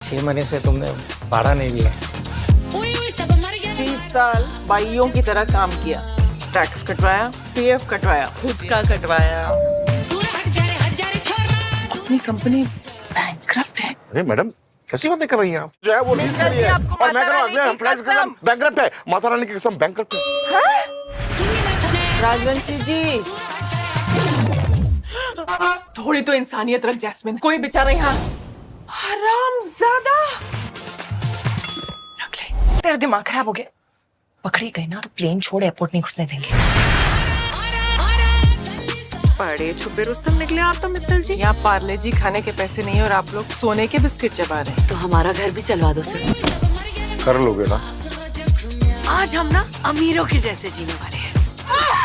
6 महीने से तुमने भाड़ा नहीं दिया। 20 साल बाइयों की तरह काम किया, टैक्स कटवाया, पीएफ कटवाया, खुद का कटवाया। अपनी कंपनी बैंकक्रप्ट है। अरे मैडम कैसी बातें कर रही हैं आप? जो है वो लीज के लिए है। आपको और मैं माता कह रहा रानी हूँ की कसम। बैंकरप्ट है, माता रानी की कसम बैंकरप्ट है। राजवंशी जी, थोड़ी तो इंसानियत रख जैस्मिन। कोई बेचारा यहाँ हरामजादा। रख ले। तेरा दिमाग खराब हो गया। पकड़ी गई ना तो प्लेन छोड़ एयरपोर्ट नहीं घुसने देंगे। बड़े छुपे रुस्तम निकले आप तो मित्तल जी। यहाँ पार्ले जी खाने के पैसे नहीं है और आप लोग सोने के बिस्किट चबा रहे हैं। तो हमारा घर भी चलवा दो सिर्फ। कर लोगे ना? आज हम ना अमीरों के जैसे जीने वाले।